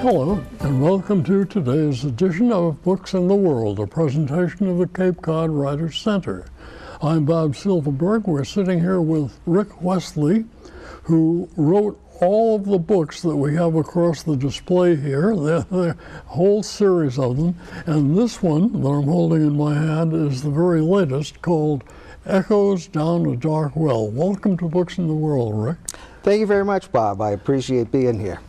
Hello, and welcome to today's edition of Books in the World, a presentation of the Cape Cod Writers Center. I'm Bob Silverberg. We're sitting here with Ric Wasley, who wrote all of the books that we have across the display here, the whole series of them. And this one that I'm holding in my hand is the very latest, called Echoes Down a Dark Well. Welcome to Books in the World, Ric. Thank you very much, Bob. I appreciate being here.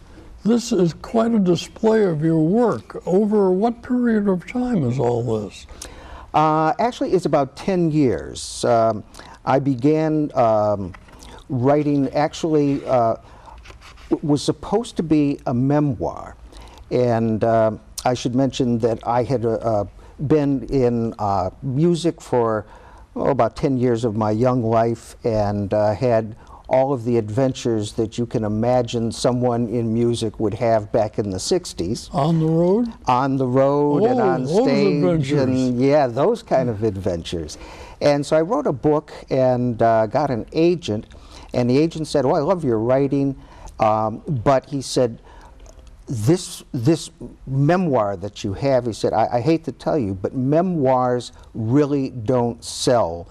This is quite a display of your work. Over what period of time is all this? Actually, it's about 10 years. I began writing, actually, it was supposed to be a memoir. And I should mention that I had been in music for about 10 years of my young life, and had all of the adventures that you can imagine someone in music would have back in the 60s. On the road? On the road and on stage, and yeah, those kind of adventures. And so I wrote a book and got an agent, and the agent said, "Oh, I love your writing," but he said, this memoir that you have," he said, I hate to tell you, but memoirs really don't sell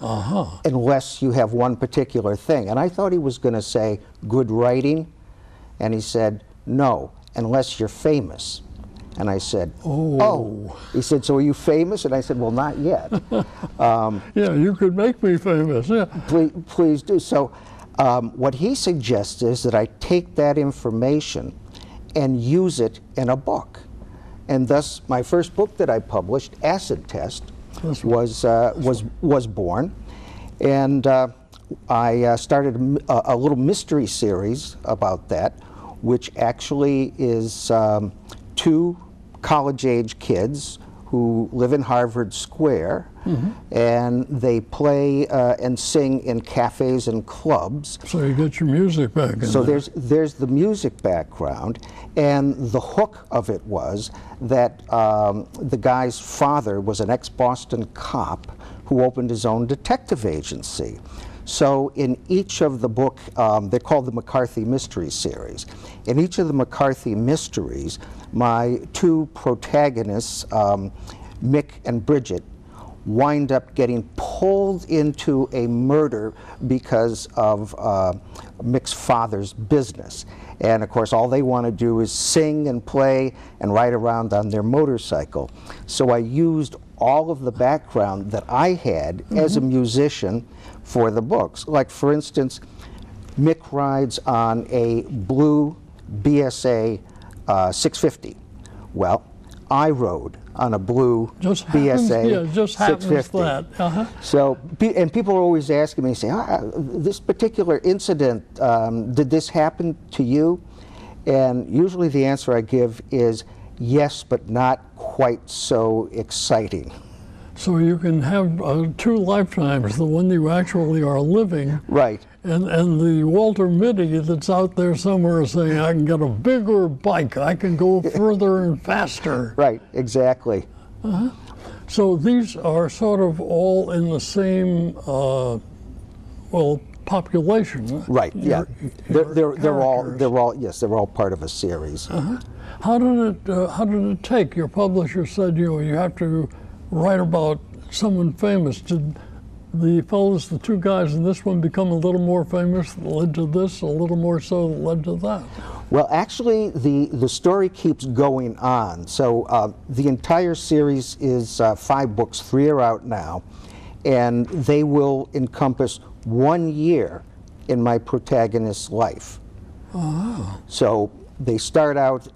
unless you have one particular thing. And I thought he was going to say good writing, and he said, "No, unless you're famous." And I said, "Oh." He said, "So are you famous?" And I said, "Well, not yet." Yeah, you could make me famous. Yeah. Please do. So what he suggests is that I take that information and use it in a book. And thus, my first book that I published, Acid Test, was born. And I started a little mystery series about that, which actually is two college-age kids who live in Harvard Square, and they play and sing in cafes and clubs. So you get your music back in So there. there's the music background, and the hook of it was that the guy's father was an ex-Boston cop who opened his own detective agency. So in each of the book, they're called the McCarthy Mystery Series. In each of the McCarthy Mysteries, my two protagonists, Mick and Bridget, wind up getting pulled into a murder because of Mick's father's business. And of course, all they want to do is sing and play and ride around on their motorcycle. So I used all of the background that I had as a musician for the books. Like, for instance, Mick rides on a blue BSA 650. Well, I rode on a blue BSA just 650. That. So, and people are always asking me, say, this particular incident, did this happen to you? And usually the answer I give is yes, but not quite so exciting. So you can have two lifetimes, the one you actually are living, right, and the Walter Mitty that's out there somewhere saying, "I can get a bigger bike, I can go further and faster." Right, exactly. So these are sort of all in the same, population. Right. Yeah. They're all part of a series. How did it take? Your publisher said you have to write about someone famous. Did the fellows, the two guys in this one, become a little more famous that led to this, a little more so that led to that? Well, actually, the story keeps going on. So the entire series is 5 books. 3 are out now, and they will encompass 1 year in my protagonist's life. So they start out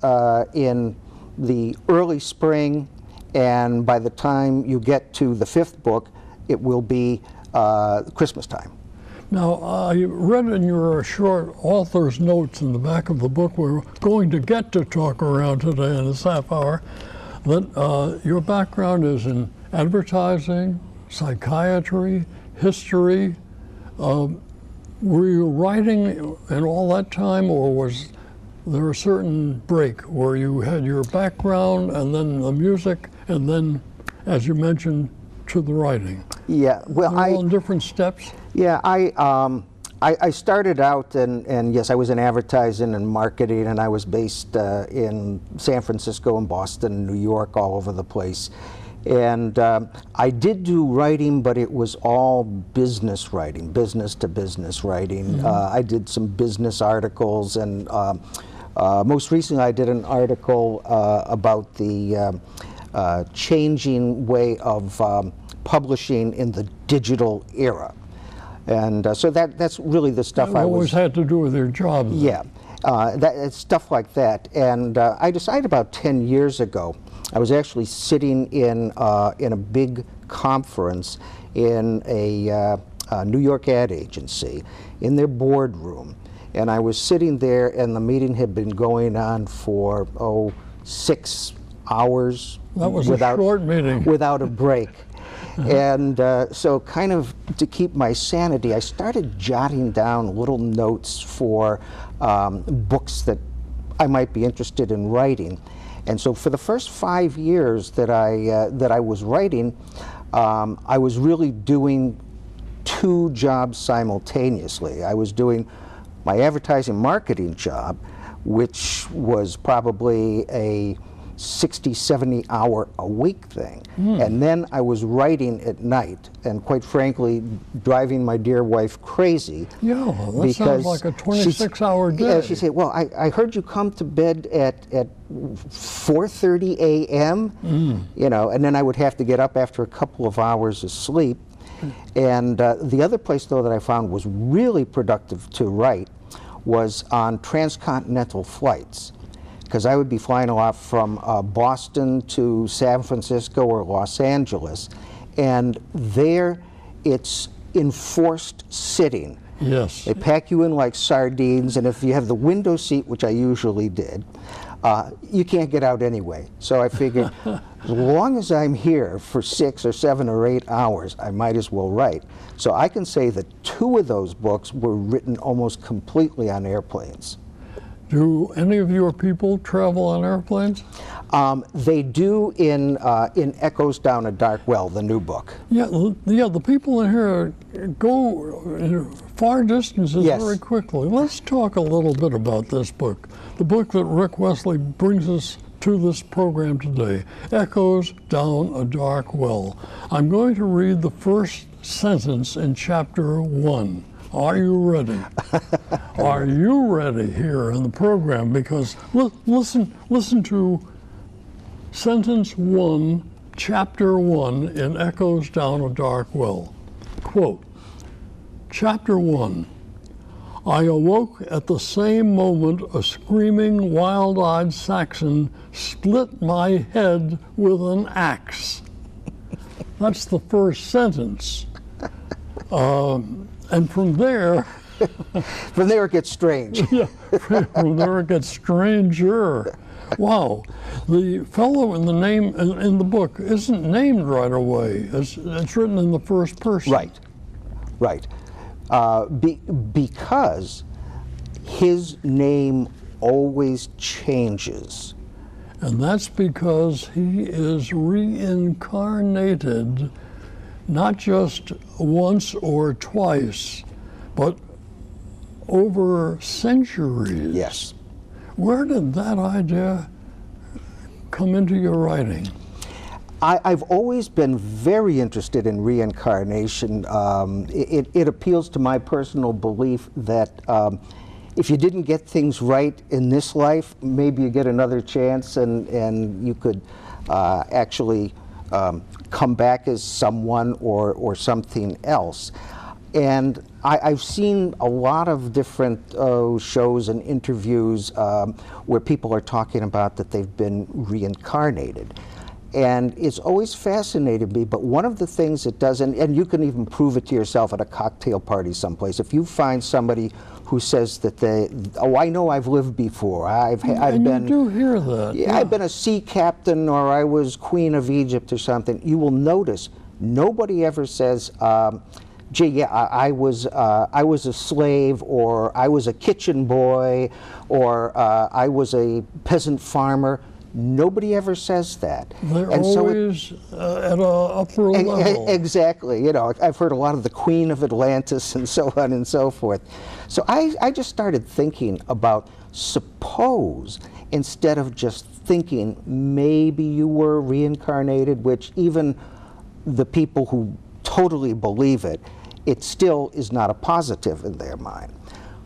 in the early spring, and by the time you get to the 5th book, it will be Christmas time. Now, I read in your short author's notes in the back of the book we're going to get to talk around today in this half hour, that your background is in advertising, psychiatry, history. Were you writing in all that time, or was there a certain break where you had your background and then the music and then, as you mentioned, to the writing? Yeah, well, all in different steps? Yeah, I started out, and yes, I was in advertising and marketing, and I was based in San Francisco and Boston and New York, all over the place. And I did do writing, but it was all business writing, business to business writing. I did some business articles, and most recently I did an article about the changing way of publishing in the digital era. And so that's really the stuff I always had to do with your job. Yeah, it's stuff like that. And I decided about 10 years ago, I was actually sitting in a big conference in a New York ad agency, in their boardroom. And I was sitting there, and the meeting had been going on for, 6 hours. That was a short meeting. Without a break. And so kind of to keep my sanity, I started jotting down little notes for books that I might be interested in writing. And so for the first 5 years that I was writing, I was really doing 2 jobs simultaneously. I was doing my advertising marketing job, which was probably a 60, 70 hour a week thing. And then I was writing at night, and quite frankly, driving my dear wife crazy. Yeah, that sounds like a 26-hour day. Yeah, she said, well, I heard you come to bed at 4:30 a.m., you know, and then I would have to get up after a couple of hours of sleep. And the other place, though, that I found was really productive to write was on transcontinental flights, because I would be flying a lot from Boston to San Francisco or Los Angeles, and there it's enforced sitting. Yes. They pack you in like sardines, and if you have the window seat, which I usually did, you can't get out anyway. So I figured, as long as I'm here for 6 or 7 or 8 hours, I might as well write. So I can say that 2 of those books were written almost completely on airplanes. Do any of your people travel on airplanes? They do in Echoes Down a Dark Well, the new book. Yeah, the people in here go far distances very quickly. Let's talk a little bit about this book, the book that Ric Wasley brings us to this program today, Echoes Down a Dark Well. I'm going to read the first sentence in chapter 1. Are you ready? Are you ready here in the program? Because listen to sentence 1, chapter 1 in Echoes Down a Dark Well. Quote, chapter 1, I awoke at the same moment a screaming, wild-eyed Saxon split my head with an axe. That's the first sentence. And from there... From there it gets strange. Yeah, from there it gets stranger. Wow. The fellow in the book isn't named right away. It's written in the first person. Right. Because his name always changes. And that's because he is reincarnated not just once or twice, but over centuries. Yes. Where did that idea come into your writing? I've always been very interested in reincarnation. It appeals to my personal belief that if you didn't get things right in this life, maybe you get another chance, and you could actually come back as someone or something else. And I've seen a lot of different shows and interviews where people are talking about that they've been reincarnated. And it's always fascinated me, but one of the things it does, and you can even prove it to yourself at a cocktail party someplace, if you find somebody who says that I know I've lived before, I've been... You do hear that. Yeah, I've been a sea captain, or I was Queen of Egypt or something, you will notice nobody ever says, gee, yeah, I was a slave, or I was a kitchen boy, or I was a peasant farmer. Nobody ever says that. They're And so always at an upper level. Exactly. You know, I've heard a lot of the Queen of Atlantis and so on and so forth. So I just started thinking about, suppose, instead of just thinking maybe you were reincarnated, which even the people who totally believe it, it still is not a positive in their mind.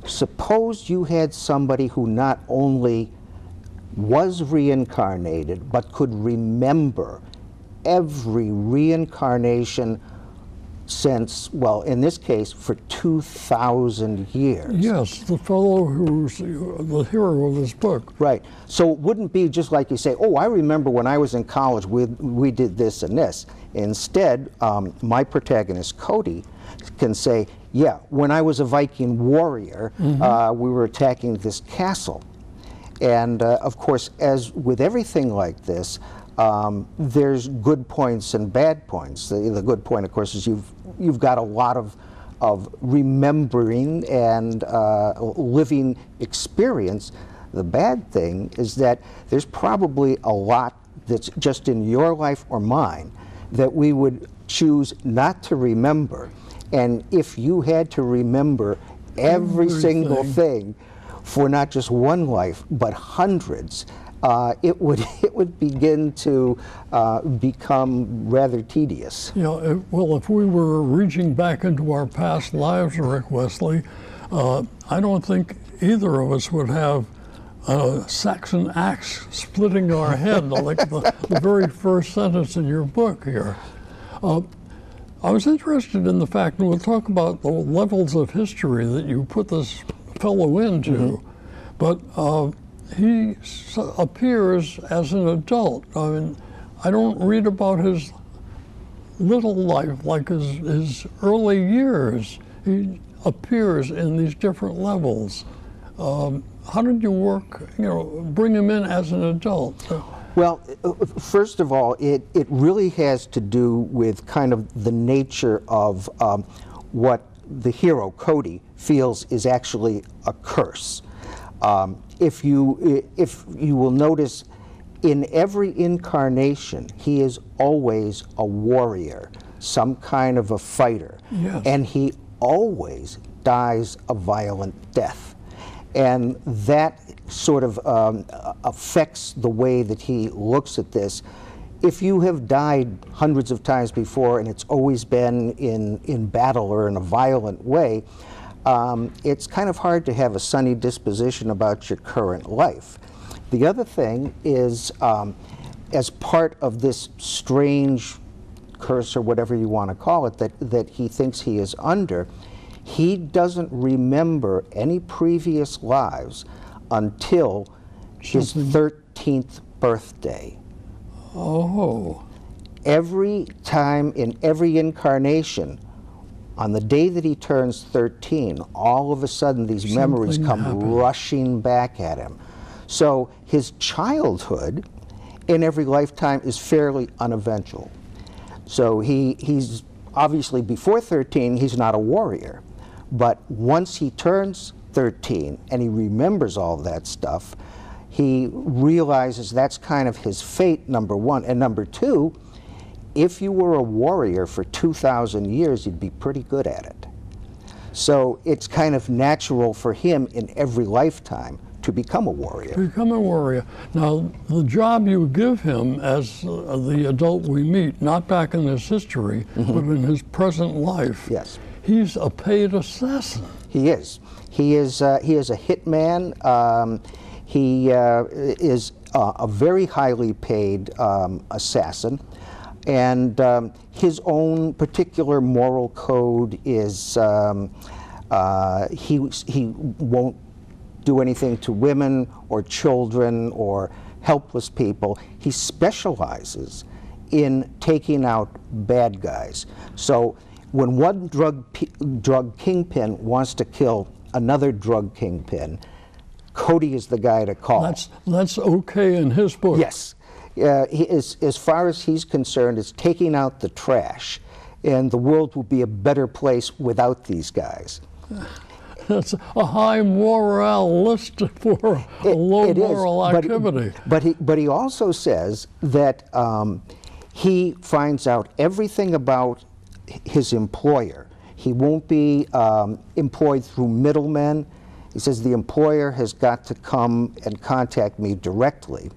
Suppose you had somebody who not only was reincarnated, but could remember every reincarnation since, well, in this case, for 2,000 years. Yes, the fellow who's the hero of this book. Right. So it wouldn't be just like you say, oh, I remember when I was in college, we did this and this. Instead, my protagonist, Cody, can say, yeah, when I was a Viking warrior, we were attacking this castle. And of course, as with everything like this, there's good points and bad points. The good point, of course, is you've got a lot of remembering and living experience. The bad thing is that there's probably a lot that's just in your life or mine that we would choose not to remember. And if you had to remember every single thing for not just one life, but hundreds, it would begin to become rather tedious. You know, well, if we were reaching back into our past lives, Ric Wasley, I don't think either of us would have a Saxon axe splitting our head, like the very first sentence in your book here. I was interested in the fact, and we'll talk about the levels of history that you put this fellow into, but he appears as an adult. I mean, I don't read about his little life, like his early years. He appears in these different levels. How did you work, you know, bring him in as an adult? Well, first of all, it really has to do with kind of the nature of what the hero, Cody, feels is actually a curse. If you will notice, in every incarnation, he is always a warrior, some kind of a fighter. Yes. And he always dies a violent death. And that sort of affects the way that he looks at this. If you have died hundreds of times before and it's always been in battle or in a violent way, it's kind of hard to have a sunny disposition about your current life. The other thing is, as part of this strange curse or whatever you want to call it that he thinks he is under, he doesn't remember any previous lives until his 13th birthday. Oh. Every time in every incarnation, on the day that he turns 13, all of a sudden these memories come rushing back at him. So his childhood in every lifetime is fairly uneventful. So he's obviously, before 13, he's not a warrior. But once he turns 13 and he remembers all that stuff, he realizes that's kind of his fate, number one. And number two, if you were a warrior for 2,000 years, you'd be pretty good at it. So it's kind of natural for him in every lifetime to become a warrior. To become a warrior. Now, the job you give him as the adult we meet, not back in his history, but in his present life, yes, he's a paid assassin. He is. He is a hitman. He is a very highly paid assassin. And his own particular moral code is he won't do anything to women or children or helpless people. He specializes in taking out bad guys. So when one drug kingpin wants to kill another drug kingpin, Cody is the guy to call. That's okay in his book. Yes. As far as he's concerned, it's taking out the trash, and the world will be a better place without these guys. That's a high morale list for a low it is, moral activity. But he also says that he finds out everything about his employer. He won't be employed through middlemen. He says the employer has got to come and contact me directly.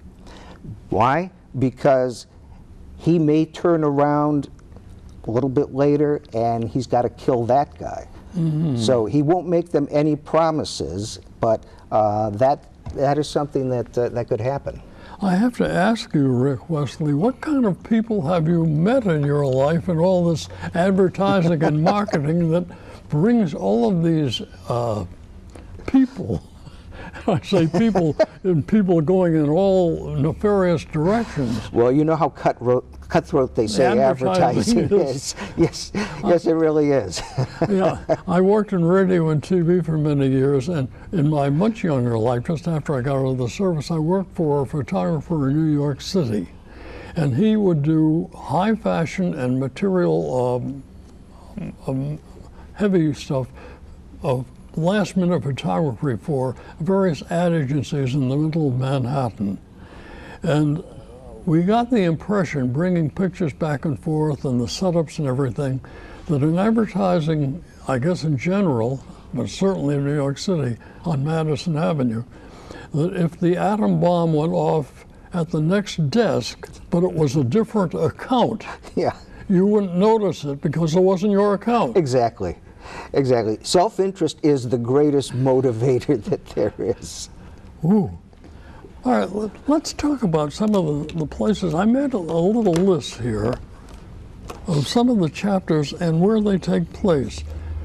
Why? Because he may turn around a little bit later and he's got to kill that guy. So he won't make them any promises, but that is something that could happen. I have to ask you, Ric Wasley, what kind of people have you met in your life in all this advertising and marketing that brings all of these people? I say people, and people going in all nefarious directions. Well, you know how cutthroat they say advertising is. Yes, it really is. Yeah, I worked in radio and TV for many years, and in my much younger life, just after I got out of the service, I worked for a photographer in New York City, and he would do high fashion and material, heavy stuff of last-minute photography for various ad agencies in the middle of Manhattan. And we got the impression, bringing pictures back and forth and the setups and everything, that in advertising, I guess in general, but certainly in New York City on Madison Avenue, that if the atom bomb went off at the next desk, but it was a different account, you wouldn't notice it because it wasn't your account. Exactly. Exactly. Self-interest is the greatest motivator that there is. Ooh. All right, let's talk about some of the places. I made a little list here of some of the chapters and where they take place.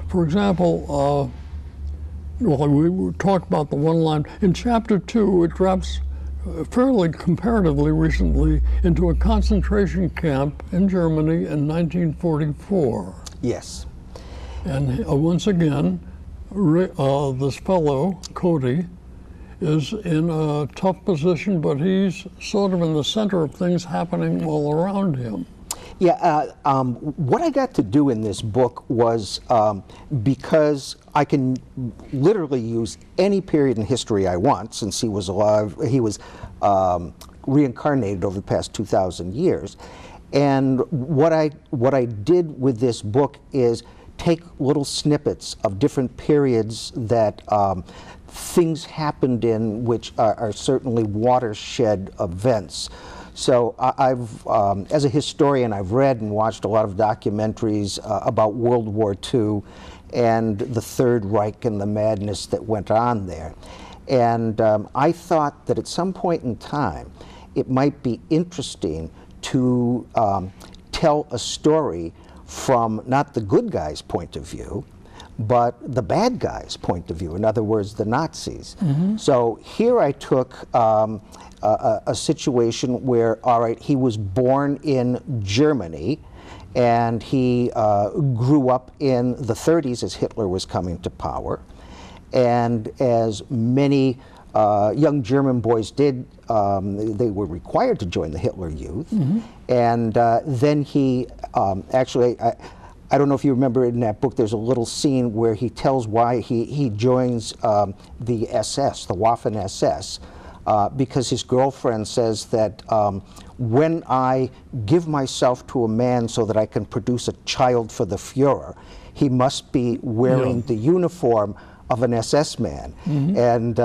For example, well, we talked about the one line. In chapter 2, it drops fairly comparatively recently into a concentration camp in Germany in 1944. Yes. And once again, this fellow, Cody, is in a tough position, but he's sort of in the center of things happening all around him. Yeah, what I got to do in this book was, because I can literally use any period in history I want, since he was alive, he was reincarnated over the past 2,000 years. And what I did with this book is take little snippets of different periods that things happened in, which are certainly watershed events. So I've, as a historian, I've read and watched a lot of documentaries about World War II and the Third Reich and the madness that went on there. And I thought that at some point in time, it might be interesting to tell a story from not the good guy's point of view, but the bad guy's point of view, in other words, the Nazis. So here I took a situation where, all right, he was born in Germany, and he grew up in the 30s as Hitler was coming to power. And as many young German boys did, they were required to join the Hitler Youth. And then he actually, I don't know if you remember in that book, there's a little scene where he tells why he joins the SS, the Waffen-SS, because his girlfriend says that when I give myself to a man so that I can produce a child for the Fuhrer, he must be wearing the uniform of an SS man. And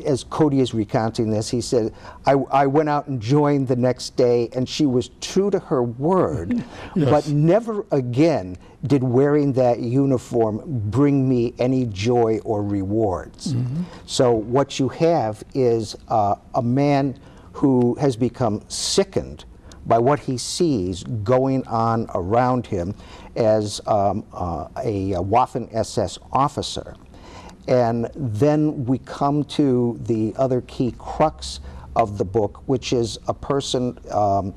as Cody is recounting this, he said, I went out and joined the next day, and she was true to her word, but never again did wearing that uniform bring me any joy or rewards. So what you have is a man who has become sickened by what he sees going on around him as a Waffen-SS officer. And then we come to the other key crux of the book, which is a person, and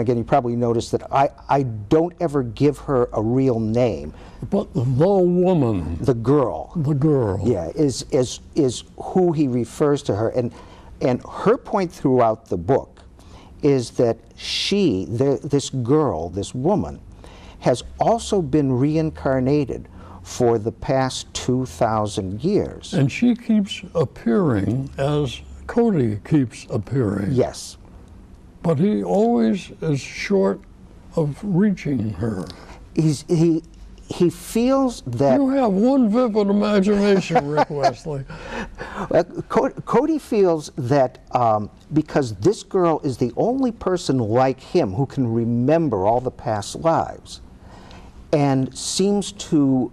again, you probably noticed that I don't ever give her a real name. But the woman. The girl. The girl. Yeah, is who he refers to her. And her point throughout the book is that this girl, this woman, has also been reincarnated for the past 2,000 years. And she keeps appearing as Cody keeps appearing. Yes. But he always is short of reaching her. He feels that... You have one vivid imagination, Ric Wasley. Cody feels that because this girl is the only person like him who can remember all the past lives and seems to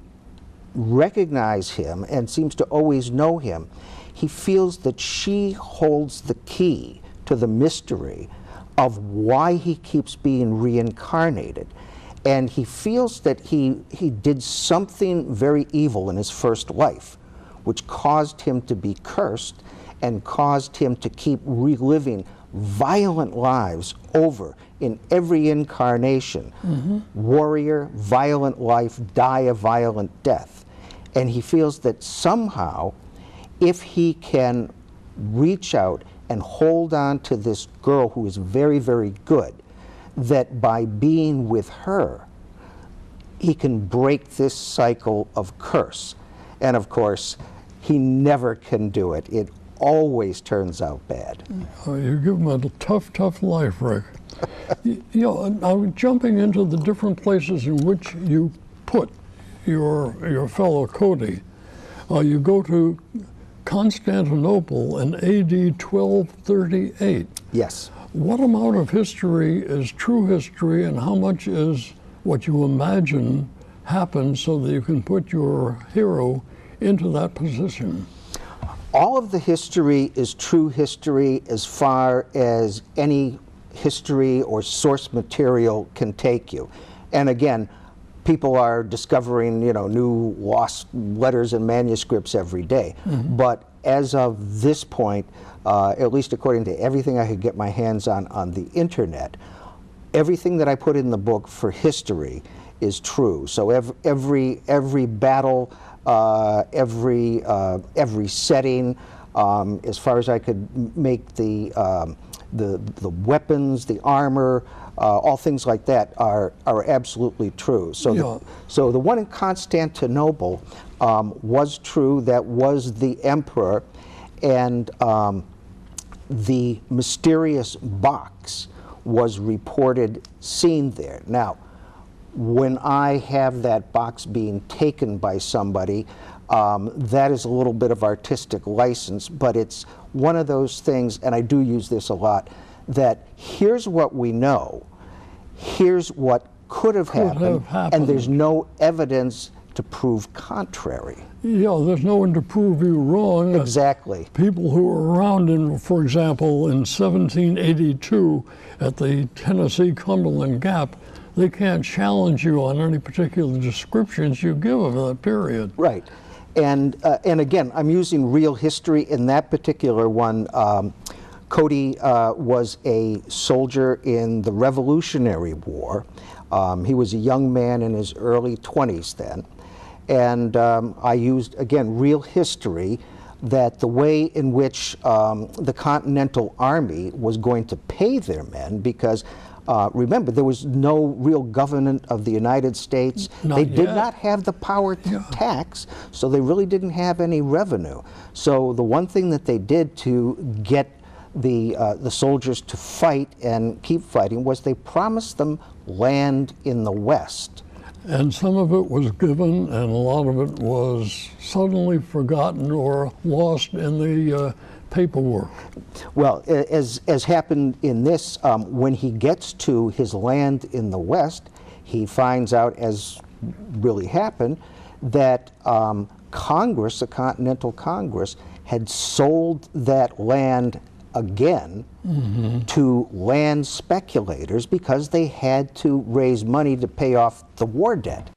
recognize him and seems to always know him, he feels that she holds the key to the mystery of why he keeps being reincarnated. And he feels that he did something very evil in his first life, which caused him to be cursed and caused him to keep reliving violent lives over in every incarnation. Warrior, violent life, die a violent death. And he feels that somehow, if he can reach out and hold on to this girl who is very, very good, that by being with her, he can break this cycle of curse. And of course, he never can do it. It always turns out bad. You give him a tough, tough life, Rick. Now, jumping into the different places in which you put your fellow Cody, you go to Constantinople in AD 1238. Yes. What amount of history is true history and how much is what you imagine happened so that you can put your hero into that position? All of the history is true history as far as any history or source material can take you. And again, people are discovering, new lost letters and manuscripts every day. But as of this point, at least according to everything I could get my hands on the internet, everything that I put in the book for history is true. So every battle, every setting, as far as I could make the weapons, the armor, all things like that are absolutely true. So so the one in Constantinople was true. That was the emperor, and the mysterious box was reported seen there. Now, when I have that box being taken by somebody, that is a little bit of artistic license, but it's one of those things, and I do use this a lot, that here's what we know, here's what could have happened, and there's no evidence to prove contrary. Yeah, there's no one to prove you wrong. Exactly. People who were around in, for example, in 1782 at the Tennessee Cumberland Gap, they can't challenge you on any particular descriptions you give of that period. Right. And again, I'm using real history in that particular one. Cody was a soldier in the Revolutionary War. He was a young man in his early 20s then. And I used, again, real history, that the way in which the Continental Army was going to pay their men, because remember, there was no real government of the United States. They did not have the power to tax, so they really didn't have any revenue. So the one thing that they did to get the soldiers to fight and keep fighting was they promised them land in the West. And some of it was given, and a lot of it was suddenly forgotten or lost in the paperwork. Well, as happened in this, when he gets to his land in the West, he finds out, as really happened, that Congress, the Continental Congress, had sold that land again to land speculators because they had to raise money to pay off the war debt.